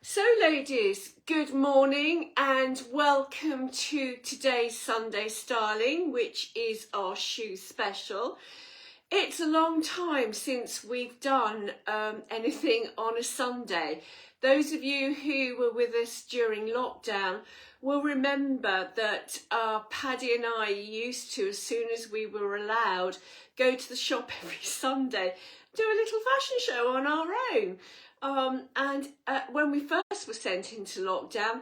So ladies, good morning and welcome to today's Sunday Styling, which is our shoe special. It's a long time since we've done anything on a Sunday. Those of you who were with us during lockdown will remember that Paddy and I used to, as soon as we were allowed, go to the shop every Sunday, do a little fashion show on our own. When we first were sent into lockdown,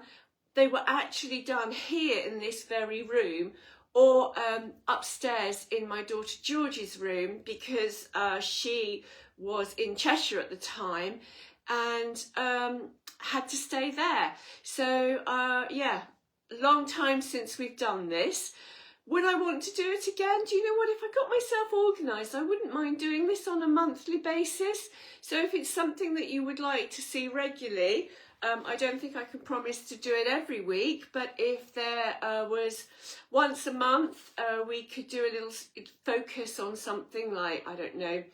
they were actually done here in this very room or upstairs in my daughter Georgie's room, because she was in Cheshire at the time and had to stay there. So yeah, long time since we've done this. Would I want to do it again? Do you know what? If I got myself organised, I wouldn't mind doing this on a monthly basis. So if it's something that you would like to see regularly, I don't think I can promise to do it every week, but if there was once a month, we could do a little focus on something like, I don't know,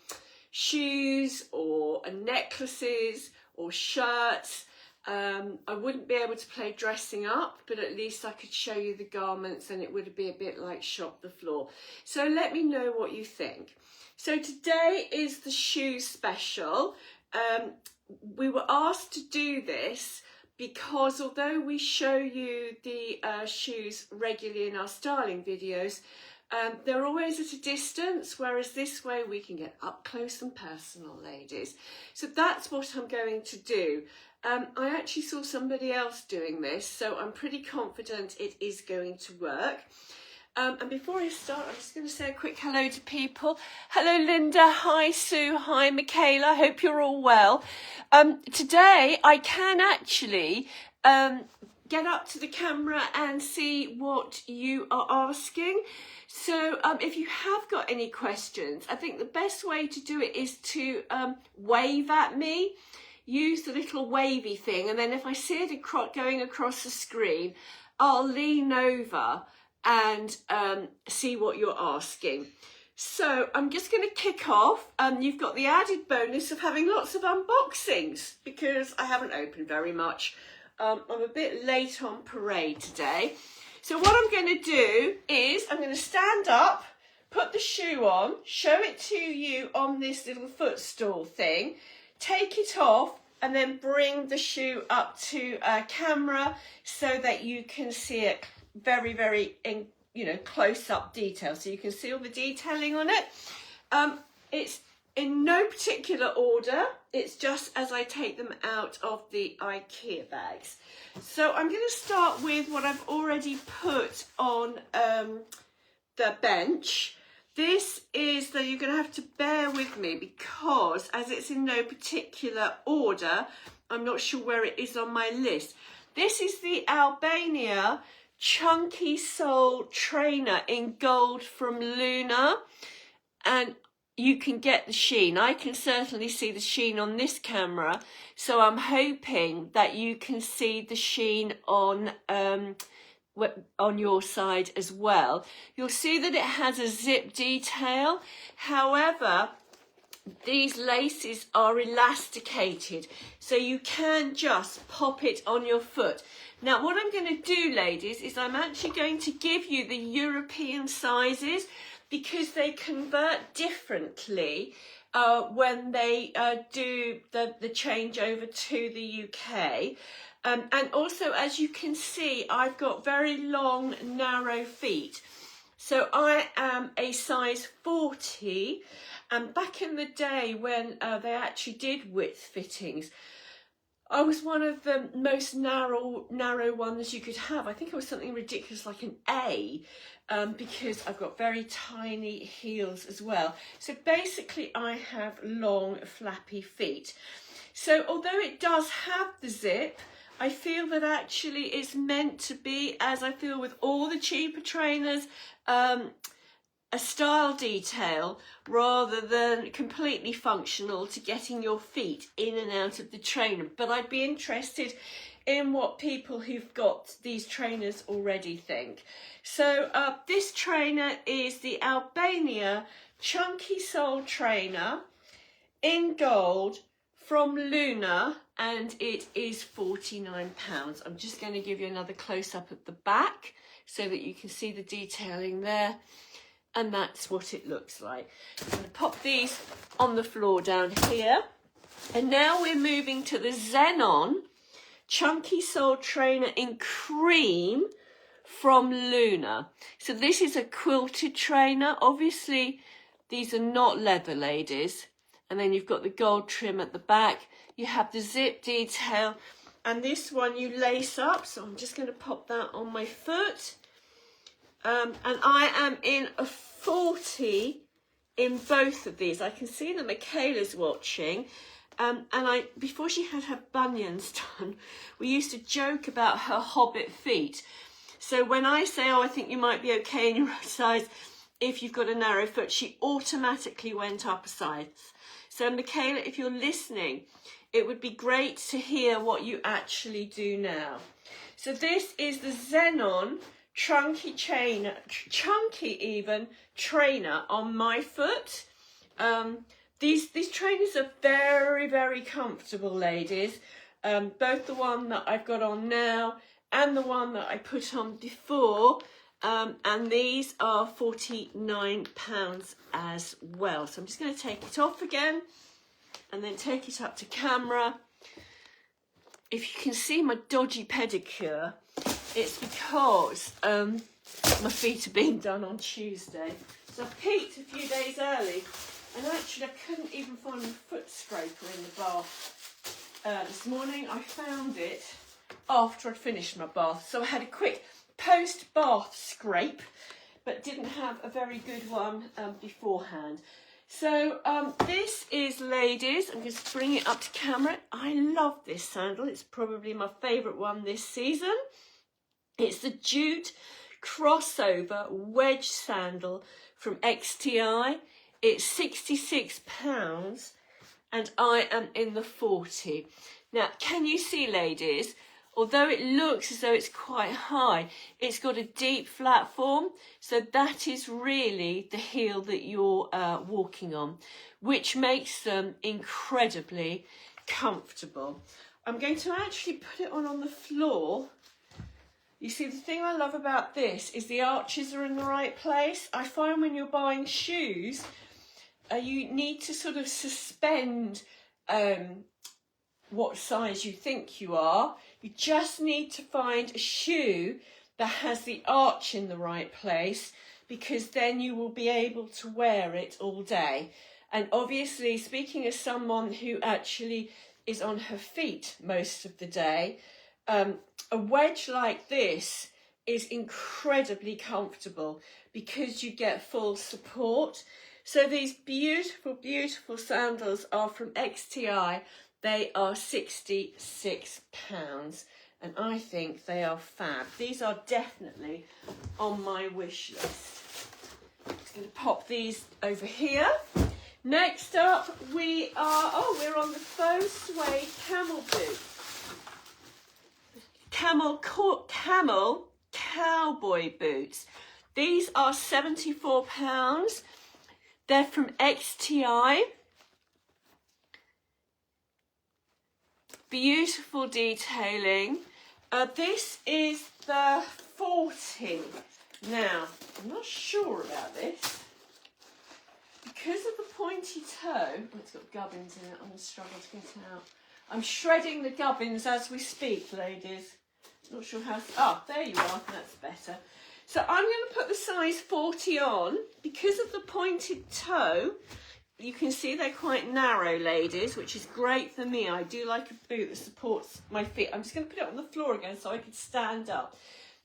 shoes or necklaces or shirts. I wouldn't be able to play dressing up, but at least I could show you the garments and it would be a bit like shop the floor. So let me know what you think. So today is the shoe special. We were asked to do this because although we show you the shoes regularly in our styling videos, they're always at a distance, whereas this way we can get up close and personal, ladies. So that's what I'm going to do. I actually saw somebody else doing this, so I'm pretty confident it is going to work. And before I start, I'm just going to say a quick hello to people. Hello, Linda. Hi, Sue. Hi, Michaela. Hope you're all well. Today, I can actually get up to the camera and see what you are asking. So if you have got any questions, I think the best way to do it is to wave at me. Use the little wavy thing, and then if I see it going across the screen, I'll lean over and see what you're asking. So I'm just going to kick off. You've got the added bonus of having lots of unboxings because I haven't opened very much. I'm a bit late on parade today. So what I'm going to do is I'm going to stand up, put the shoe on, show it to you on this little footstool thing, take it off, and then bring the shoe up to camera so that you can see it very, very in, close up detail. So you can see all the detailing on it. It's in no particular order. It's just as I take them out of the IKEA bags. So I'm going to start with what I've already put on the bench. This is that you're going to have to bear with me because as it's in no particular order, I'm not sure where it is on my list. This is the Albania Chunky Sole Trainer in gold from Luna, and you can get the sheen. I can certainly see the sheen on this camera, so I'm hoping that you can see the sheen on your side as well. You'll see that it has a zip detail. However, these laces are elasticated, so you can just pop it on your foot. Now, what I'm going to do, ladies, is I'm actually going to give you the European sizes because they convert differently when they do the change over to the UK. And also, as you can see, I've got very long, narrow feet. So I am a size 40. And back in the day when they actually did width fittings, I was one of the most narrow ones you could have. I think it was something ridiculous like an A, because I've got very tiny heels as well. So basically I have long, flappy feet. So although it does have the zip, I feel that actually it's meant to be, as I feel with all the cheaper trainers, a style detail rather than completely functional to getting your feet in and out of the trainer. But I'd be interested in what people who've got these trainers already think. So this trainer is the Albania Chunky Sole Trainer in gold from Luna, and it is £49. I'm just going to give you another close-up at the back so that you can see the detailing there, and that's what it looks like. I'm going to pop these on the floor down here, and now we're moving to the Xenon Chunky Sole Trainer in cream from Luna. So this is a quilted trainer. Obviously these are not leather, ladies. And then you've got the gold trim at the back. You have the zip detail, and this one you lace up. So I'm just going to pop that on my foot. And I am in a 40 in both of these. I can see that Michaela's watching. And before she had her bunions done, we used to joke about her hobbit feet. So when I say, oh, I think you might be okay in your size if you've got a narrow foot, she automatically went up a size. So Michaela, if you're listening, it would be great to hear what you actually do now. So this is the Xenon chunky trainer on my foot. These trainers are very, very comfortable, ladies. Both the one that I've got on now and the one that I put on before. And these are £49 as well. So I'm just going to take it off again and then take it up to camera. If you can see my dodgy pedicure, it's because my feet are being done on Tuesday. So I peeked a few days early, and actually I couldn't even find my foot scraper in the bath. This morning I found it after I'd finished my bath. So I had a quick post-bath scrape, but didn't have a very good one beforehand. So this is, ladies, I'm just bringing it up to camera. I love this sandal. It's probably my favourite one this season. It's the Jute crossover wedge sandal from XTI. It's £66 and I am in the 40. Now, can you see, ladies? Although it looks as though it's quite high, it's got a deep flat form. So that is really the heel that you're walking on, which makes them incredibly comfortable. I'm going to actually put it on the floor. You see, the thing I love about this is the arches are in the right place. I find when you're buying shoes, you need to sort of suspend what size you think you are. You just need to find a shoe that has the arch in the right place, because then you will be able to wear it all day. And obviously, speaking as someone who actually is on her feet most of the day, a wedge like this is incredibly comfortable because you get full support. So these beautiful, beautiful sandals are from XTI. They are £66 and I think they are fab. These are definitely on my wish list. I'm just going to pop these over here. Next up we're on the faux suede camel boot. Camel cowboy boots. These are £74. They're from XTI. Beautiful detailing. This is the 40. Now, I'm not sure about this. Because of the pointy toe, oh, it's got gubbins in it, I'm going to struggle to get it out. I'm shredding the gubbins as we speak, ladies. Not sure how, there you are, that's better. So I'm going to put the size 40 on. Because of the pointed toe, you can see they're quite narrow, ladies, which is great for me. I do like a boot that supports my feet. I'm just going to put it on the floor again so I can stand up.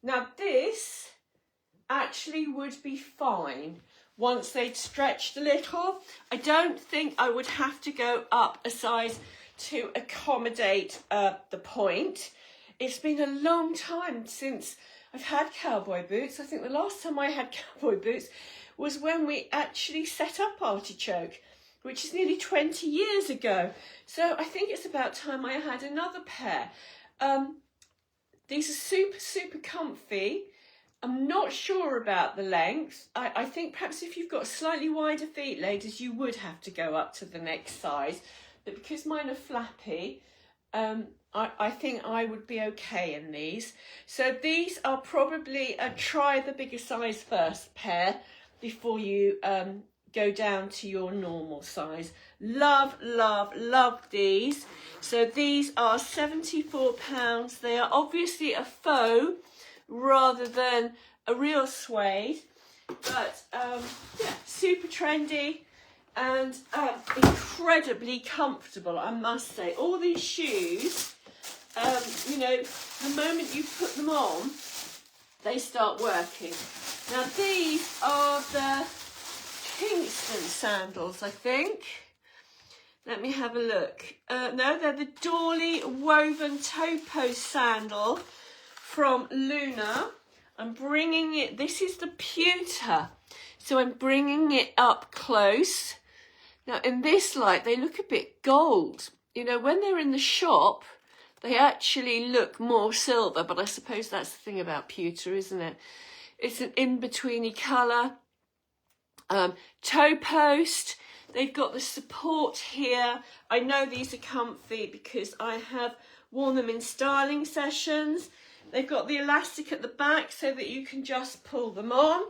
Now this actually would be fine once they'd stretched a little. I don't think I would have to go up a size to accommodate the point. It's been a long time since I've had cowboy boots. I think the last time I had cowboy boots was when we actually set up Artichoke, which is nearly 20 years ago. So I think it's about time I had another pair. These are super, super comfy. I'm not sure about the length. I think perhaps if you've got slightly wider feet, ladies, you would have to go up to the next size. but because mine are flappy, I think I would be okay in these. So these are probably, try the bigger size first pair before you go down to your normal size. Love, love, love these. So these are £74. They are obviously a faux rather than a real suede, but yeah, super trendy and incredibly comfortable, I must say. All these shoes, you know, the moment you put them on, they start working. Now these are the Kingston sandals, I think. Let me have a look. No, they're the Dorley woven topo sandal from Luna. I'm bringing it, this is the pewter, so I'm bringing it up close. Now in this light, they look a bit gold. You know, when they're in the shop, they actually look more silver, but I suppose that's the thing about pewter, isn't it? It's an in-betweeny colour. Toe post, they've got the support here. I know these are comfy because I have worn them in styling sessions. They've got the elastic at the back so that you can just pull them on.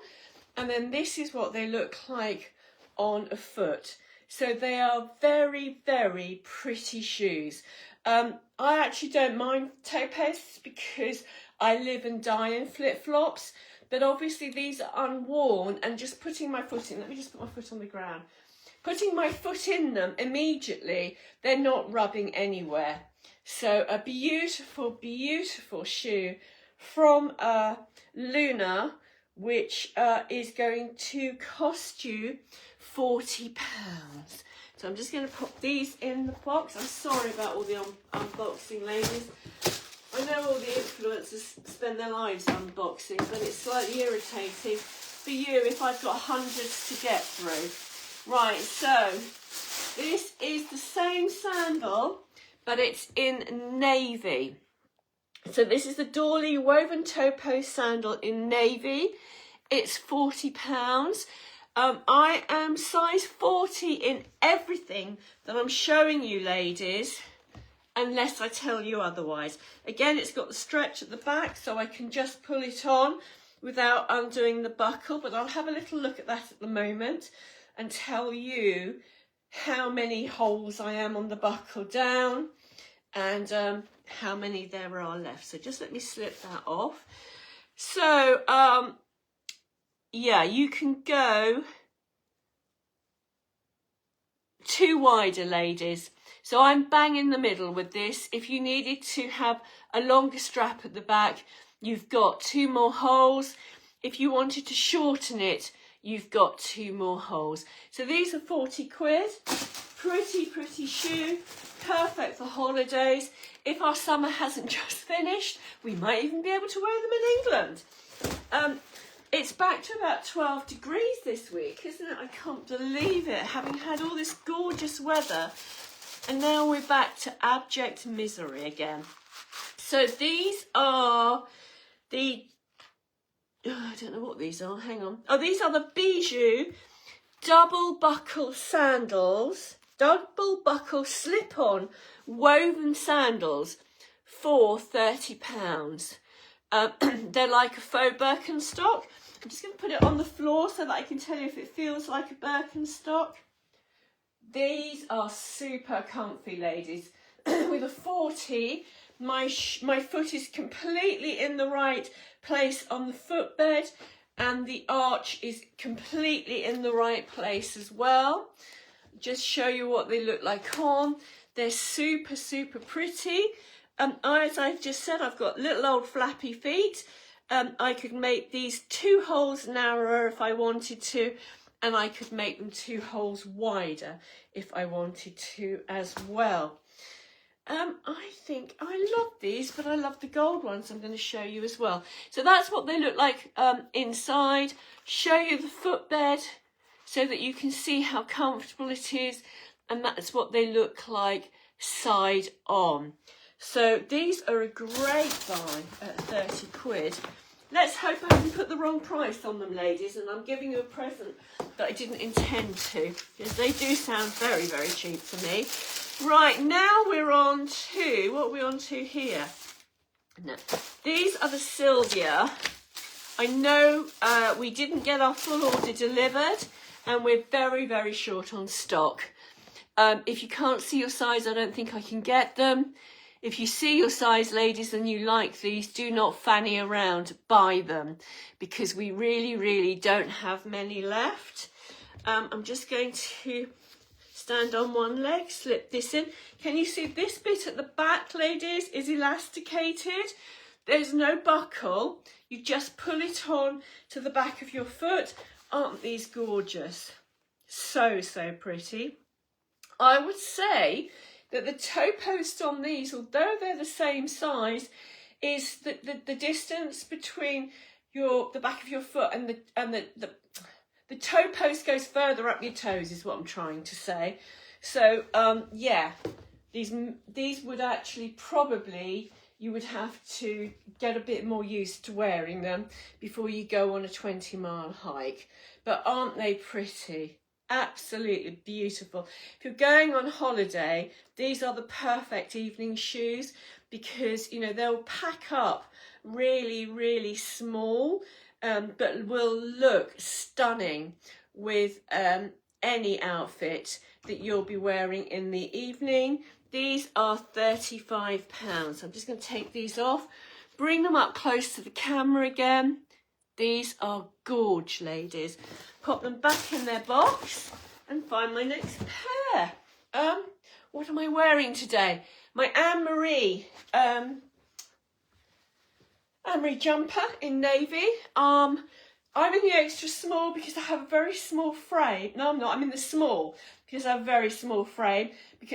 And then this is what they look like on a foot. So they are very, very pretty shoes. I actually don't mind toe posts because I live and die in flip-flops. But obviously these are unworn, and just putting my foot in, let me just put my foot on the ground. Putting my foot in them immediately, they're not rubbing anywhere. So a beautiful, beautiful shoe from Luna, which is going to cost you £40. So I'm just going to put these in the box. I'm sorry about all the unboxing, ladies. I know all the influencers spend their lives unboxing, but it's slightly irritating for you if I've got hundreds to get through. Right, so this is the same sandal, but it's in navy. So this is the Dorley woven topo sandal in navy. It's £40. I am size 40 in everything that I'm showing you, ladies, unless I tell you otherwise. Again, it's got the stretch at the back, so I can just pull it on without undoing the buckle, but I'll have a little look at that at the moment and tell you how many holes I am on the buckle down and how many there are left. So just let me slip that off. So, yeah, you can go two wider, ladies. So I'm bang in the middle with this. If you needed to have a longer strap at the back, you've got two more holes. If you wanted to shorten it, you've got two more holes. So these are 40 quid. Pretty, pretty shoe. Perfect for holidays. If our summer hasn't just finished, we might even be able to wear them in England. It's back to about 12 degrees this week, isn't it? I can't believe it, having had all this gorgeous weather. And now we're back to abject misery again. So these are the, I don't know what these are, hang on. Oh, these are the Bijou double buckle sandals, double buckle slip-on woven sandals for £30. They're like a faux Birkenstock. I'm just going to put it on the floor so that I can tell you if it feels like a Birkenstock. These are super comfy, ladies. With a 40, my foot is completely in the right place on the footbed, and the arch is completely in the right place as well. Just show you what they look like on. They're super, super pretty. As I've just said, I've got little old flappy feet. I could make these 2 holes narrower if I wanted to, and I could make them 2 holes wider if I wanted to as well. I think I love these, but I love the gold ones I'm going to show you as well. So that's what they look like inside. Show you the footbed so that you can see how comfortable it is, and that's what they look like side on. So these are a great buy at 30 quid. Let's hope I haven't put the wrong price on them, ladies, and I'm giving you a present that I didn't intend to, because they do sound very, very cheap for me. Right, now we're on to, what are we on to here? No, these are the Sylvia. I know we didn't get our full order delivered and we're very, very short on stock. If you can't see your size, I don't think I can get them. If you see your size, ladies, and you like these, do not fanny around, buy them, because we really, really don't have many left. I'm just going to stand on one leg, slip this in. Can you see this bit at the back, ladies, is elasticated? There's no buckle. You just pull it on to the back of your foot. Aren't these gorgeous? So, so pretty. I would say that the toe post on these, although they're the same size, is the distance between the back of your foot and the toe post goes further up your toes, is what I'm trying to say. So yeah, these would actually probably, you would have to get a bit more used to wearing them before you go on a 20-mile hike. But aren't they pretty? Absolutely beautiful. If you're going on holiday, these are the perfect evening shoes, because you know they'll pack up really, really small, but will look stunning with any outfit that you'll be wearing in the evening. These are £35. I'm just going to take these off, bring them up close to the camera again. These are gorge, ladies. Pop them back in their box and find my next pair. What am I wearing today? My Anne-Marie jumper in navy. I'm in the extra small because I have a very small frame. No, I'm not. I'm in the small because I have a very small frame,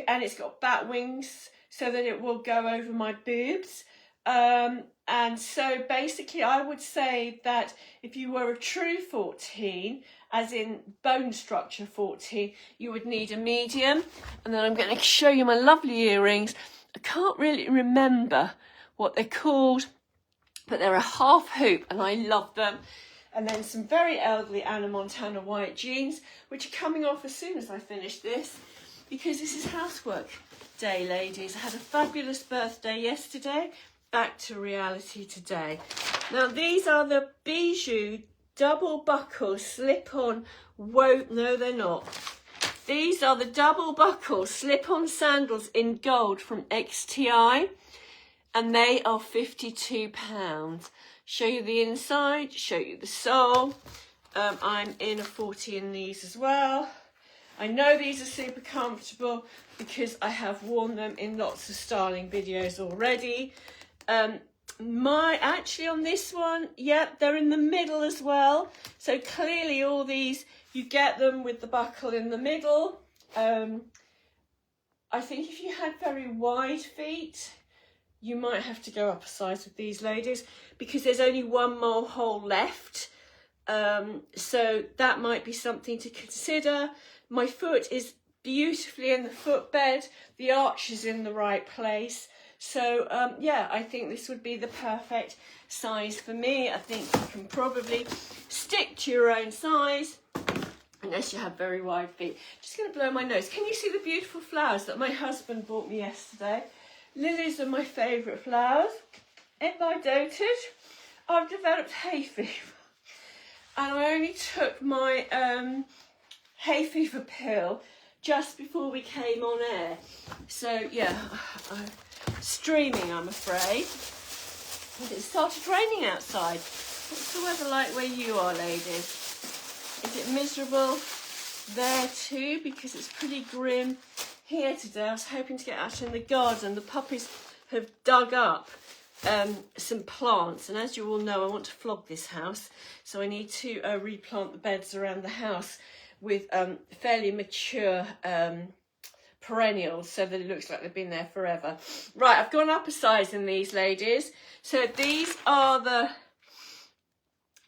and it's got bat wings so that it will go over my boobs. And so basically I would say that if you were a true 14, as in bone structure 14, you would need a medium. And then I'm going to show you my lovely earrings. I can't really remember what they're called, but they're a half hoop and I love them. And then some very elderly Anna Montana white jeans, which are coming off as soon as I finish this, because this is housework day, ladies. I had a fabulous birthday yesterday. Back to reality today. Now these are the Bijou double buckle slip-on no they're not. These are the double buckle slip-on sandals in gold from XTI, and they are £52. Show you the inside, show you the sole. I'm in a 40 in these as well. I know these are super comfortable because I have worn them in lots of styling videos already. Actually on this one, yeah, they're in the middle as well. So clearly all these, you get them with the buckle in the middle. I think if you had very wide feet, you might have to go up a size with these, ladies, because there's only one mole hole left. So that might be something to consider. My foot is beautifully in the footbed. The arch is in the right place. So, yeah, I think this would be the perfect size for me. I think you can probably stick to your own size, unless you have very wide feet. Just going to blow my nose. Can you see the beautiful flowers that my husband bought me yesterday? Lilies are my favourite flowers. If I doted, I've developed hay fever. And I only took my hay fever pill just before we came on air. So, yeah, streaming, I'm afraid. And it started raining outside. What's the weather like where you are, ladies? Is it miserable there too? Because it's pretty grim here today. I was hoping to get out in the garden. The puppies have dug up some plants, and as you all know, I want to flog this house, so I need to replant the beds around the house with fairly mature perennials, so that it looks like they've been there forever. Right, I've gone up a size in these, ladies. So these are the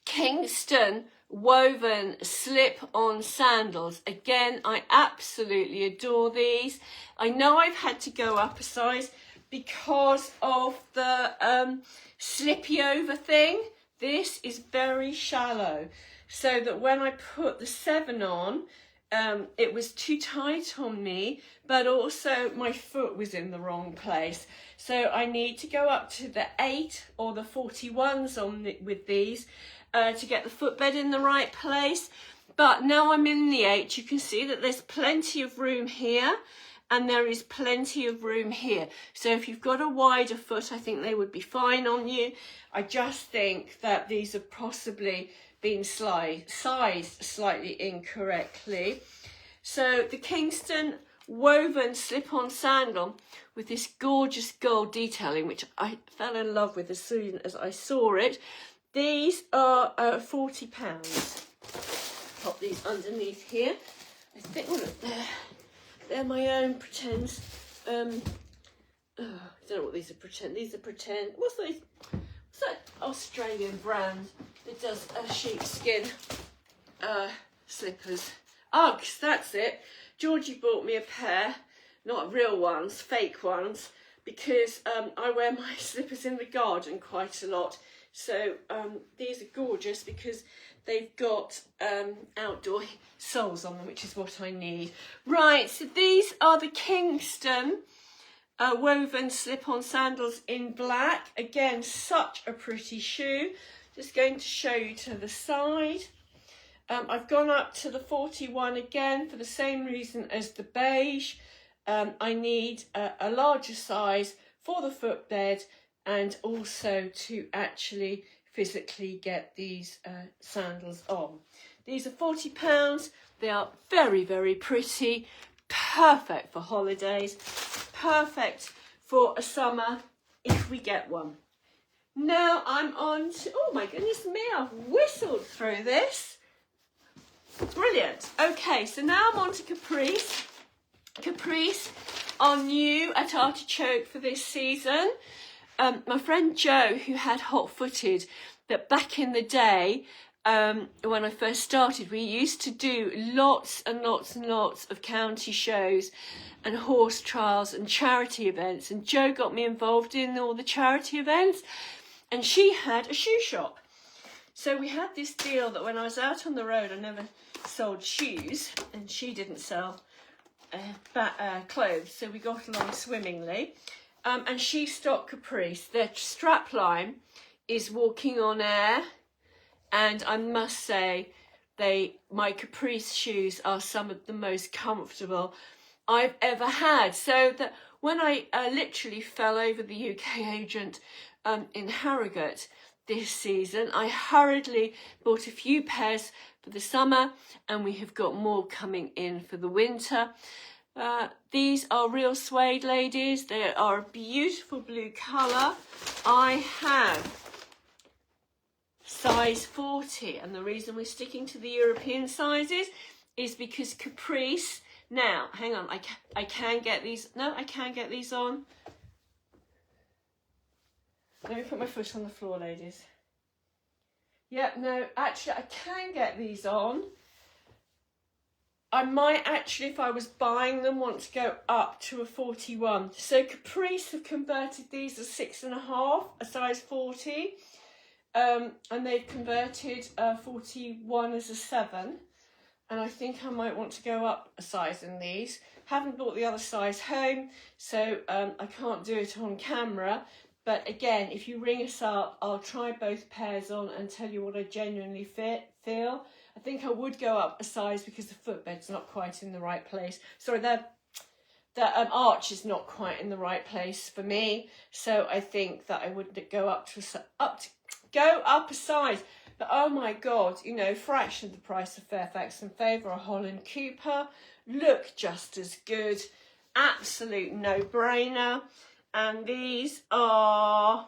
Kingston woven slip-on sandals. Again, I absolutely adore these. I know I've had to go up a size because of the slippy over thing. This is very shallow, so that when I put the 7 on, it was too tight on me, but also my foot was in the wrong place. So I need to go up to the 8 or the 41s with these to get the footbed in the right place. But now I'm in the 8, you can see that there's plenty of room here and there is plenty of room here. So if you've got a wider foot, I think they would be fine on you. I just think that these have possibly been sized slightly incorrectly. So the Kingston woven slip-on sandal with this gorgeous gold detailing, which I fell in love with as soon as I saw it. These are £40. Pop these underneath here. I think, oh look, they're my own pretend. I don't know what these are pretend. These are pretend. What's that Australian brand that does sheepskin slippers? Uggs, that's it. Georgie bought me a pair, not real ones, fake ones, because I wear my slippers in the garden quite a lot. So these are gorgeous because they've got outdoor soles on them, which is what I need. Right, so these are the Kingston woven slip-on sandals in black. Again, such a pretty shoe. Just going to show you to the side. I've gone up to the 41 again for the same reason as the beige. I need a larger size for the footbed and also to actually physically get these sandals on. These are £40. They are very, very pretty. Perfect for holidays. Perfect for a summer if we get one. Now I'm on to, oh my goodness me, I've whistled through this. Brilliant. Okay, so now I'm on to Caprice. Caprice are new at Artichoke for this season. My friend Joe, who had hot-footed, that back in the day, when I first started, we used to do lots and lots and lots of county shows and horse trials and charity events. And Joe got me involved in all the charity events, and she had a shoe shop. So we had this deal that when I was out on the road, I never sold shoes, and she didn't sell clothes, so we got along swimmingly. And she stocked Caprice. Their strap line is walking on air, and I must say, my Caprice shoes are some of the most comfortable I've ever had. So that when I literally fell over the UK agent in Harrogate this season, I hurriedly bought a few pairs for the summer, and we have got more coming in for the winter. These are real suede, ladies. They are a beautiful blue colour. I have size 40, and the reason we're sticking to the European sizes is because Caprice, now hang on, I can get these, no, I can get these on. Let me put my foot on the floor, ladies. Yeah, no, actually I can get these on. I might actually, if I was buying them, want to go up to a 41. So Caprice have converted these as 6.5, a size 40. And they've converted 41 as a 7. And I think I might want to go up a size in these. Haven't bought the other size home, so I can't do it on camera. But again, if you ring us up, I'll try both pairs on and tell you what I genuinely feel. I think I would go up a size because the footbed's not quite in the right place. Sorry, the arch is not quite in the right place for me. So I think that I would go up a size. But oh my God, you know, fraction of the price of Fairfax and Favour or Holland Cooper. Look just as good. Absolute no-brainer. And these are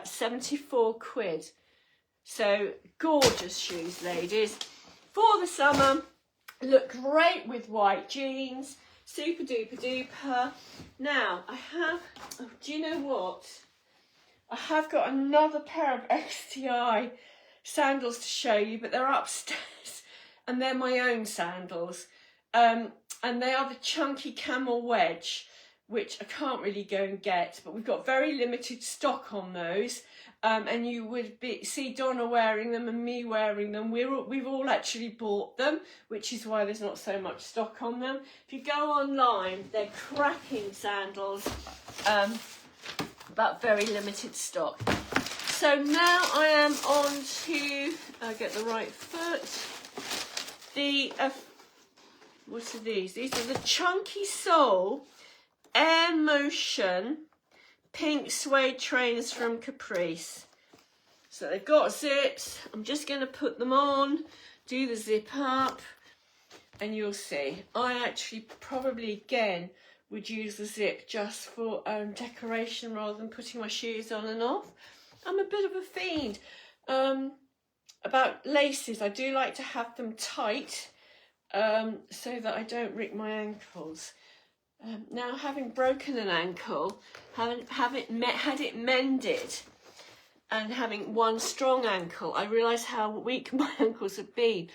74 quid. So gorgeous shoes, ladies. For the summer, look great with white jeans. Super duper duper. Now, I have, oh, do you know what? I have got another pair of XTI sandals to show you, but they're upstairs. And they're my own sandals. And they are the chunky camel wedge. which I can't really go and get, but we've got very limited stock on those. And you would see Donna wearing them and me wearing them. We've all actually bought them, which is why there's not so much stock on them. If you go online, they're cracking sandals, but very limited stock. So now I am on to, I'll get the right foot, the, what are these? These are the Chunky Sole Air Motion pink suede trainers from Caprice. So they've got zips. I'm just going to put them on, do the zip up, and you'll see. I actually probably again would use the zip just for decoration rather than putting my shoes on and off. I'm a bit of a fiend about laces. I do like to have them tight so that I don't rip my ankles. Now, having broken an ankle, had it mended, and having one strong ankle, I realise how weak my ankles have been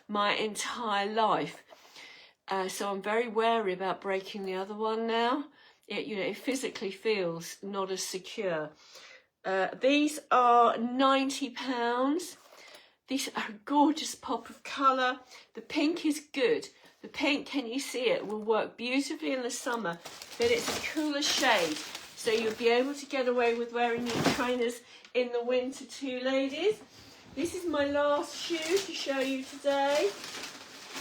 my entire life. So I'm very wary about breaking the other one now. It physically feels not as secure. These are £90. These are a gorgeous pop of colour. The pink is good. The pink, can you see it, will work beautifully in the summer, but it's a cooler shade, so you'll be able to get away with wearing your trainers in the winter too, ladies. This is my last shoe to show you today.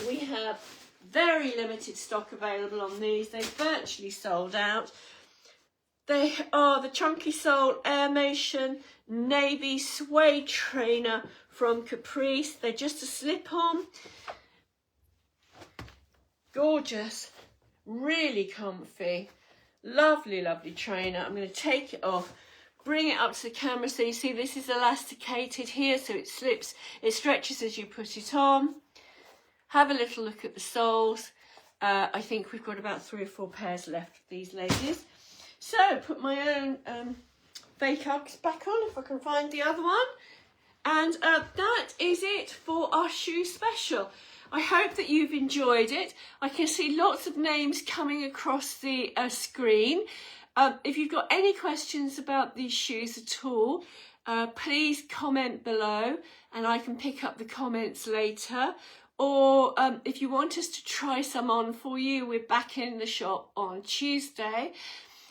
We have very limited stock available on these. They've virtually sold out. They are the Chunky Sole Air Motion Navy Suede Trainer from Caprice. They're just a slip-on. Gorgeous, really comfy, lovely, lovely trainer. I'm going to take it off, bring it up to the camera so you see this is elasticated here, so it slips, it stretches as you put it on. Have a little look at the soles. I think we've got about 3 or 4 pairs left of these ladies. So put my own fake Uggs back on if I can find the other one. And that is it for our shoe special. I hope that you've enjoyed it. I can see lots of names coming across the screen. If you've got any questions about these shoes at all, please comment below and I can pick up the comments later. Or if you want us to try some on for you, we're back in the shop on Tuesday.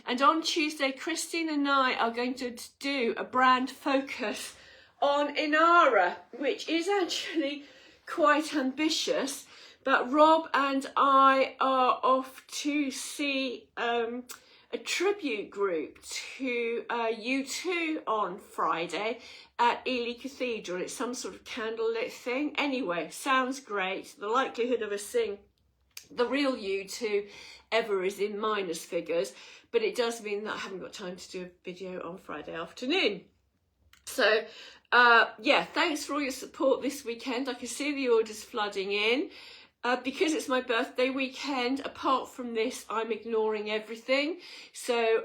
And on Tuesday, Christine and I are going to do a brand focus on Inara, which is actually quite ambitious, but Rob and I are off to see a tribute group to U2 on Friday at Ely Cathedral. It's some sort of candlelit thing. Anyway, sounds great. The likelihood of us seeing the real U2 ever is in minus figures, but it does mean that I haven't got time to do a video on Friday afternoon. So yeah, thanks for all your support this weekend. I can see the orders flooding in. Because it's my birthday weekend, apart from this, I'm ignoring everything. So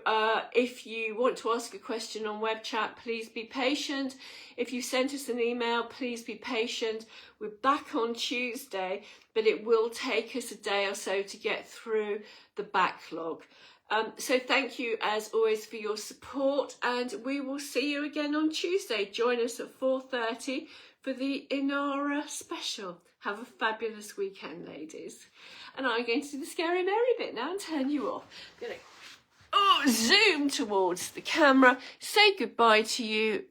if you want to ask a question on web chat, please be patient. If you sent us an email, please be patient. We're back on Tuesday, but it will take us a day or so to get through the backlog. So thank you as always for your support, and we will see you again on Tuesday. Join us at 4:30 for the Inara special. Have a fabulous weekend, ladies. And I'm going to do the scary Mary bit now and turn you off. I'm going to zoom towards the camera, say goodbye to you.